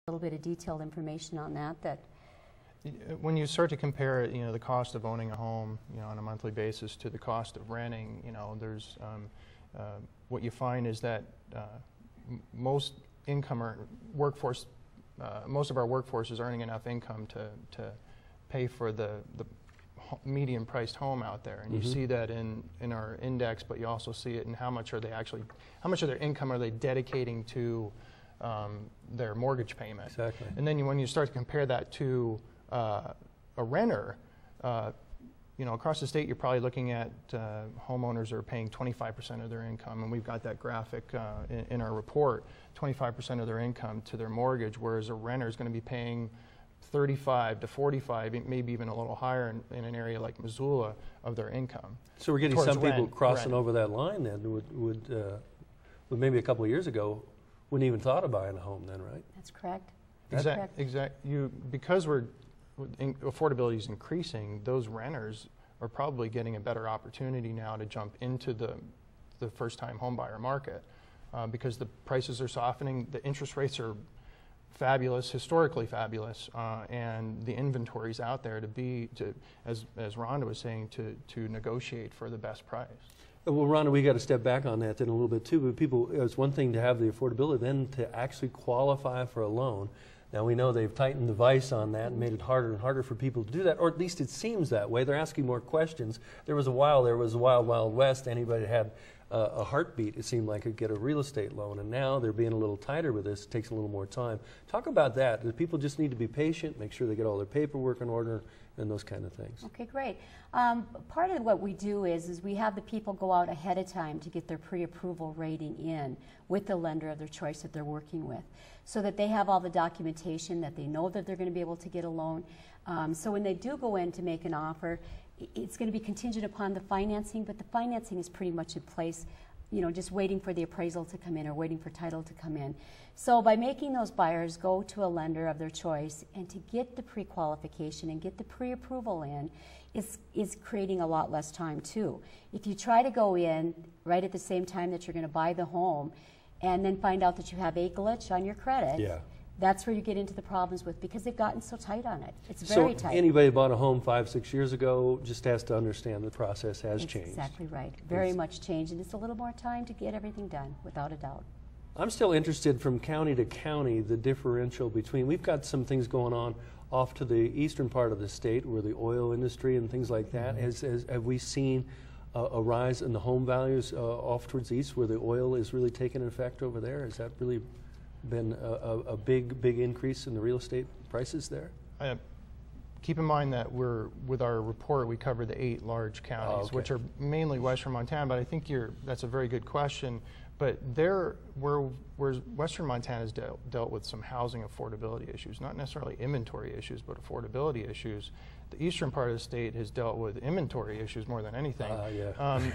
little bit of detailed information on that. When you start to compare, the cost of owning a home, on a monthly basis to the cost of renting, there's what you find is that most of our workforce is earning enough income to pay for the median priced home out there, and you see that in our index, but you also see it in how much of their income are they dedicating to their mortgage payment. Exactly. And then when you start to compare that to a renter, across the state, you're probably looking at homeowners are paying 25% of their income, and we've got that graphic in our report, 25% of their income to their mortgage, whereas a renter is going to be paying 35 to 45, maybe even a little higher in an area like Missoula of their income. So we're getting some people crossing over that line then, would maybe a couple of years ago, wouldn't even thought of buying a home then, right? That's correct. Exactly. Because affordability is increasing, those renters are probably getting a better opportunity now to jump into the first-time home buyer market because the prices are softening, the interest rates are fabulous, historically fabulous, and the inventory's out there as Rhonda was saying, to negotiate for the best price. Well, Rhonda, we got to step back on that then a little bit too. But it's one thing to have the affordability, then to actually qualify for a loan. Now we know they've tightened the vice on that and made it harder and harder for people to do that, or at least it seems that way. They're asking more questions. There was a wild, wild west. Anybody had a heartbeat, it seemed like, could get a real estate loan, and now they're being a little tighter with this. It takes a little more time. Talk about that. Do people just need to be patient, make sure they get all their paperwork in order, and those kind of things? Okay, great. Part of what we do is we have the people go out ahead of time to get their pre-approval rating in with the lender of their choice that they're working with, so that they have all the documentation, that they know that they're going to be able to get a loan. So when they do go in to make an offer, it's going to be contingent upon the financing, but the financing is pretty much in place, just waiting for the appraisal to come in or waiting for title to come in. So by making those buyers go to a lender of their choice and to get the pre-qualification and get the pre-approval in is creating a lot less time too. If you try to go in right at the same time that you're going to buy the home and then find out that you have a glitch on your credit, yeah, that's where you get into the problems with, because they've gotten so tight on it. It's very tight. So anybody bought a home 5-6 years ago just has to understand the process has changed. Exactly right. Very much changed, and it's a little more time to get everything done, without a doubt. I'm still interested from county to county, the differential between, we've got some things going on off to the eastern part of the state where the oil industry and things like that, have we seen a rise in the home values off towards the east where the oil is really taking effect over there? Has that really been a big increase in the real estate prices there? Keep in mind that with our report, we cover the 8 large counties, which are mainly western Montana, but I think that's a very good question. But where western Montana has dealt with some housing affordability issues, not necessarily inventory issues, but affordability issues, the eastern part of the state has dealt with inventory issues more than anything.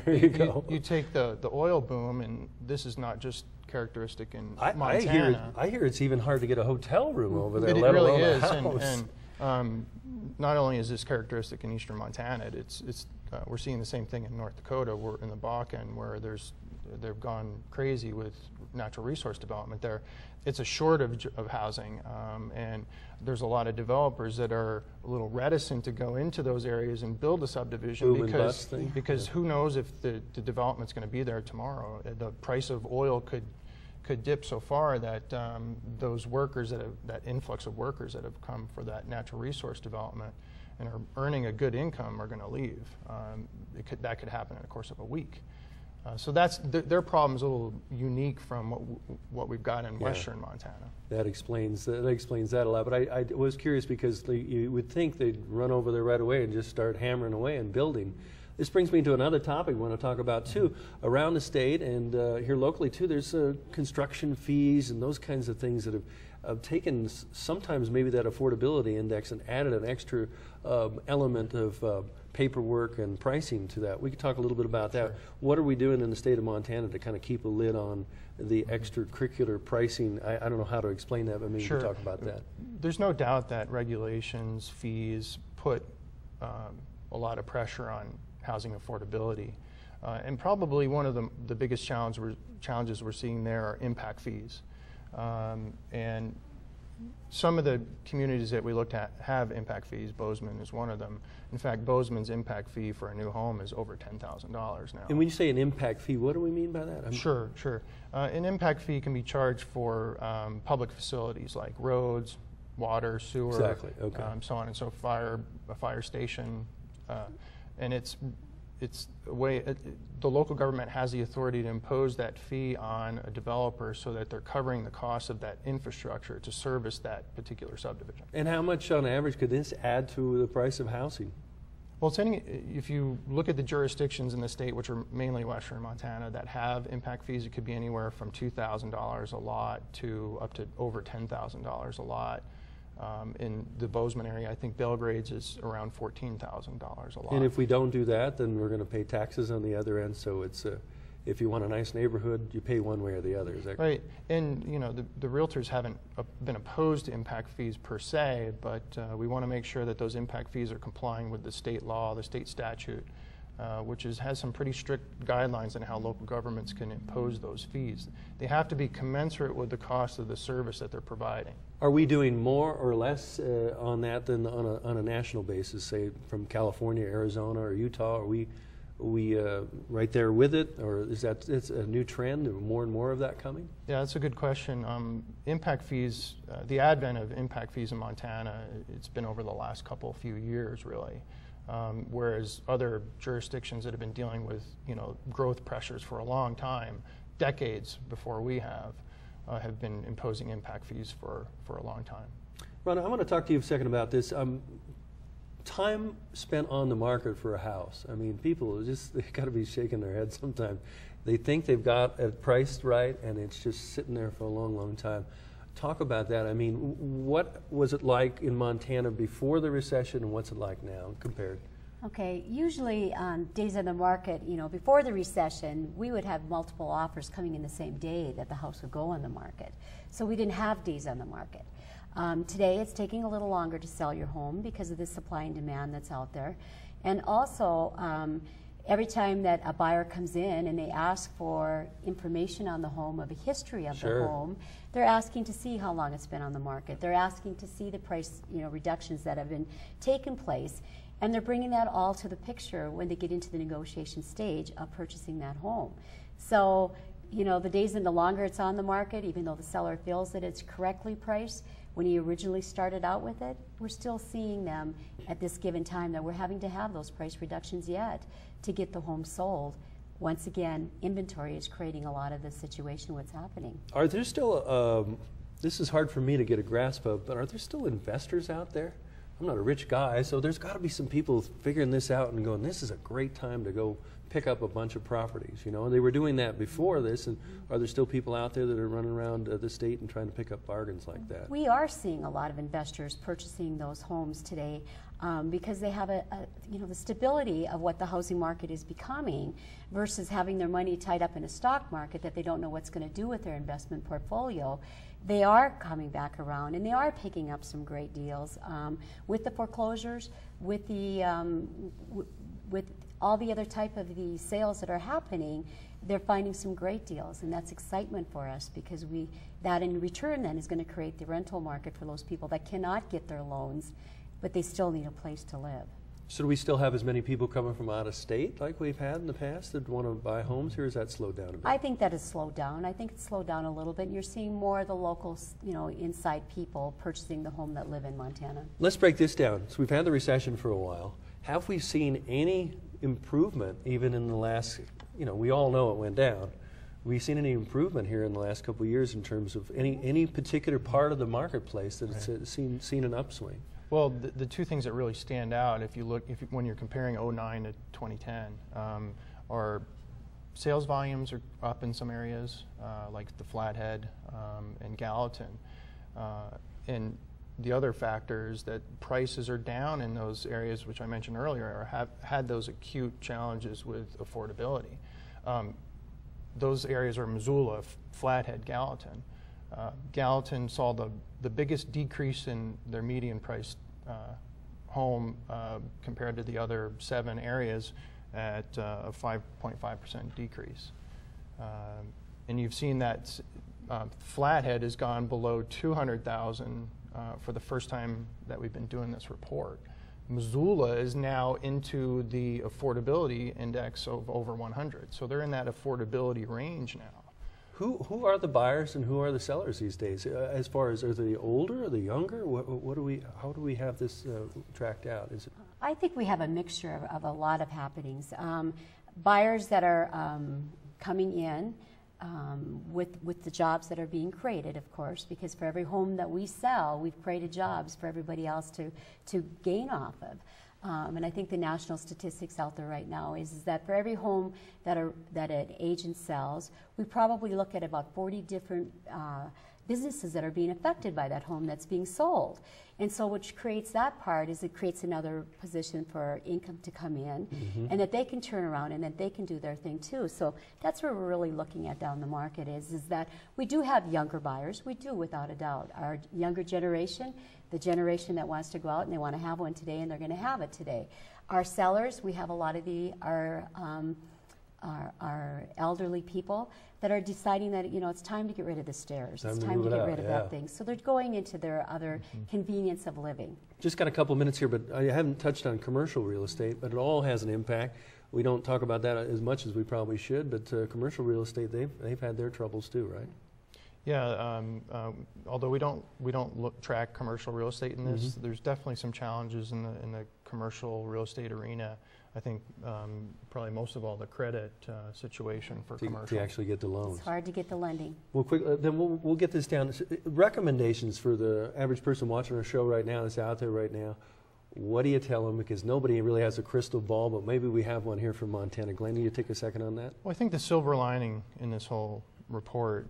There you go. You take the oil boom, and this is not just characteristic in Montana. I hear it's even hard to get a hotel room over there, It let really alone is, a house. and not only is this characteristic in eastern Montana, we're seeing the same thing in North Dakota, in the Bakken, where they've gone crazy with natural resource development there. It's a shortage of housing, and there's a lot of developers that are a little reticent to go into those areas and build a subdivision because who knows if the development's going to be there tomorrow. The price of oil could dip so far that those workers that influx of workers that have come for that natural resource development and are earning a good income are going to leave. That could happen in the course of a week. So their problem is a little unique from what we've got in western Montana. That explains that a lot. But I was curious because you would think they'd run over there right away and just start hammering away and building. This brings me to another topic we want to talk about too. Around the state and here locally too, there's construction fees and those kinds of things that have taken sometimes maybe that affordability index and added an extra element of paperwork and pricing to that. We could talk a little bit about that. Sure. What are we doing in the state of Montana to kind of keep a lid on the extracurricular pricing? I don't know how to explain that, but maybe you can talk about that. There's no doubt that regulations, fees put a lot of pressure on housing affordability. And probably one of the biggest challenges we're seeing there are impact fees. And some of the communities that we looked at have impact fees. Bozeman is one of them. In fact, Bozeman's impact fee for a new home is over $10,000 now. And when you say an impact fee, what do we mean by that? Sure. An impact fee can be charged for public facilities like roads, water, sewer, exactly. Okay. So on and so a fire station, and it's a way. The local government has the authority to impose that fee on a developer so that they're covering the cost of that infrastructure to service that particular subdivision. And how much on average could this add to the price of housing? Well, if you look at the jurisdictions in the state, which are mainly western Montana, that have impact fees, it could be anywhere from $2,000 a lot to up to over $10,000 a lot. In the Bozeman area, I think Belgrade's is around $14,000 a lot. And if we don't do that, then we're going to pay taxes on the other end. So it's if you want a nice neighborhood, you pay one way or the other. Is that correct? Right? And the realtors haven't been opposed to impact fees per se, but we want to make sure that those impact fees are complying with the state law, the state statute, which has some pretty strict guidelines on how local governments can impose those fees. They have to be commensurate with the cost of the service that they're providing. Are we doing more or less on that than on a national basis, say from California, Arizona, or Utah? Are we right there with it, or is it's a new trend, or more and more of that coming? Yeah, that's a good question. Impact fees, the advent of impact fees in Montana, it's been over the last few years, really. Whereas other jurisdictions that have been dealing with growth pressures for a long time, decades before we have been imposing impact fees for a long time. Ronda, I want to talk to you a second about this. Time spent on the market for a house. I mean, people they've got to be shaking their heads sometimes. They think they've got it priced right, and it's just sitting there for a long, long time. Talk about that. I mean, what was it like in Montana before the recession, and what's it like now compared? Okay, usually on days on the market, before the recession, we would have multiple offers coming in the same day that the house would go on the market. So we didn't have days on the market. Today, it's taking a little longer to sell your home because of the supply and demand that's out there. And also, every time that a buyer comes in and they ask for information on the home, of a history of the home, they're asking to see how long it's been on the market. They're asking to see the price reductions that have been taken place. And they're bringing that all to the picture when they get into the negotiation stage of purchasing that home. So, the days and the longer it's on the market, even though the seller feels that it's correctly priced, when he originally started out with it, we're still seeing them at this given time that we're having to have those price reductions yet to get the home sold. Once again, inventory is creating a lot of the situation, what's happening. Are there still, this is hard for me to get a grasp of, but are there still investors out there? I'm not a rich guy, so there's got to be some people figuring this out and going, this is a great time to go pick up a bunch of properties. They were doing that before this, and are there still people out there that are running around the state and trying to pick up bargains like that? We are seeing a lot of investors purchasing those homes today because they have the stability of what the housing market is becoming versus having their money tied up in a stock market that they don't know what's going to do with their investment portfolio. They are coming back around, and they are picking up some great deals with the foreclosures, with the with all the other type of the sales that are happening. They're finding some great deals, and that's excitement for us because that in return then is going to create the rental market for those people that cannot get their loans, but they still need a place to live. So do we still have as many people coming from out of state like we've had in the past that want to buy homes, or has that slowed down a bit? I think that has slowed down. I think it's slowed down a little bit, and you're seeing more of the local, inside people purchasing the home that live in Montana. Let's break this down. So we've had the recession for a while. Have we seen any improvement even in the last, we all know it went down. Have we seen any improvement here in the last couple of years in terms of any particular part of the marketplace that has seen an upswing? Well, the two things that really stand out, when you're comparing 2009 to 2010, are sales volumes are up in some areas, like the Flathead and Gallatin, and the other factor is that prices are down in those areas, which I mentioned earlier, or have had those acute challenges with affordability. Those areas are Missoula, Flathead, Gallatin. Gallatin saw the biggest decrease in their median price home compared to the other 7 areas at a 5.5% decrease. And you've seen that Flathead has gone below $200,000 for the first time that we've been doing this report. Missoula is now into the affordability index of over 100. So they're in that affordability range now. Who are the buyers and who are the sellers these days? As far as, are they older, are they younger? How do we have this tracked out? Is it? I think we have a mixture of a lot of happenings. Buyers that are coming in with the jobs that are being created, of course, because for every home that we sell, we've created jobs for everybody else to gain off of. And I think the national statistics out there right now is that for every home that an agent sells, we probably look at about 40 different businesses that are being affected by that home that's being sold. And so which creates that part is it creates another position for income to come in, and that they can turn around and that they can do their thing too. So that's what we're really looking at down the market is that we do have younger buyers. We do, without a doubt. Our younger generation, the generation that wants to go out and they want to have one today and they're going to have it today. Our sellers, we have a lot of our elderly people that are deciding that, you know, it's time to get rid of the stairs. It's time to get rid of that thing. So they're going into their other convenience of living. Just got a couple minutes here, but I haven't touched on commercial real estate, but it all has an impact. We don't talk about that as much as we probably should, but commercial real estate, they've had their troubles too, right? Yeah, although we don't track commercial real estate in this, there's definitely some challenges in the commercial real estate arena. I think probably most of all the credit situation for commercial. To actually get the loans. It's hard to get the lending. Well, quick, then we'll get this down. Recommendations for the average person watching our show right now that's out there right now. What do you tell them? Because nobody really has a crystal ball, but maybe we have one here from Montana. Glenn, do you take a second on that? Well, I think the silver lining in this whole report,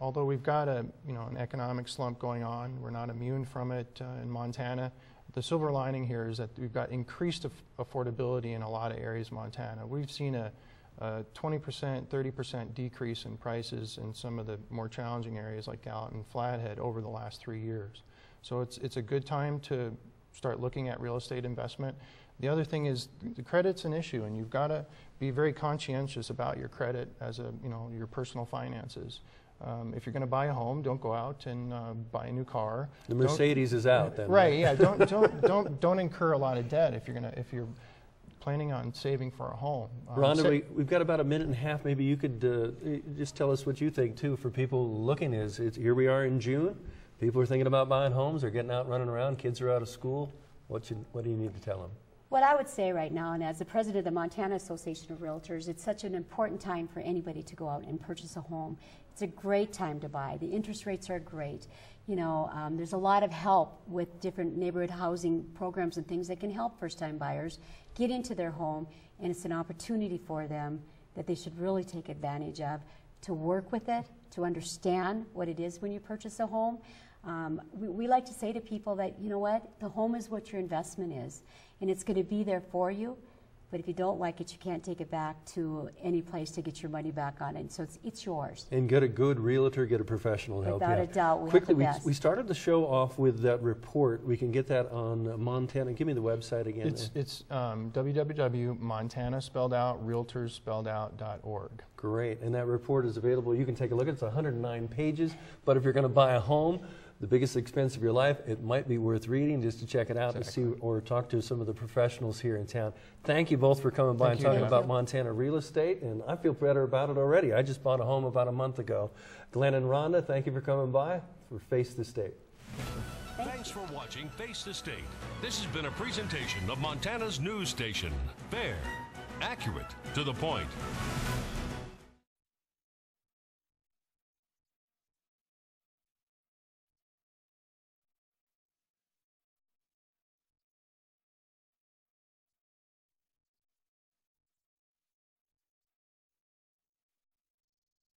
although we've got an economic slump going on, we're not immune from it in Montana. The silver lining here is that we've got increased affordability in a lot of areas of Montana. We've seen a 20%, 30% decrease in prices in some of the more challenging areas like Gallatin, Flathead over the last 3 years. So it's a good time to start looking at real estate investment. The other thing is the credit's an issue, and you've got to be very conscientious about your credit as your personal finances. If you're going to buy a home, don't go out and buy a new car. The Mercedes is out then. Right? Yeah. Don't incur a lot of debt if you're planning on saving for a home. Rhonda, we've got about a minute and a half. Maybe you could just tell us what you think too for people looking. Here we are in June. People are thinking about buying homes. They're getting out, running around. Kids are out of school. What do you need to tell them? What I would say right now, and as the president of the Montana Association of Realtors, it's such an important time for anybody to go out and purchase a home. It's a great time to buy. The interest rates are great. There's a lot of help with different neighborhood housing programs and things that can help first-time buyers get into their home, and it's an opportunity for them that they should really take advantage of, to work with it, to understand what it is when you purchase a home. We like to say to people that, you know what, the home is what your investment is, and it's going to be there for you. But if you don't like it, you can't take it back to any place to get your money back on it. So it's yours. And get a good realtor, get a professional to help you out. Without a doubt, we Quickly, have the best. we started the show off with that report. We can get that on Montana. Give me the website again. It's www.montana spelled out, realtors spelled out.org. Great, and that report is available. You can take a look. It's 109 pages. But if you're going to buy a home, the biggest expense of your life, it might be worth reading just to check it out and see or talk to some of the professionals here in town. Thank you both for coming by and talking about Montana real estate, and I feel better about it already. I just bought a home about a month ago. Glenn and Rhonda, thank you for coming by for Face the State. Thanks for watching Face the State. This has been a presentation of Montana's news station. Fair, accurate, to the point.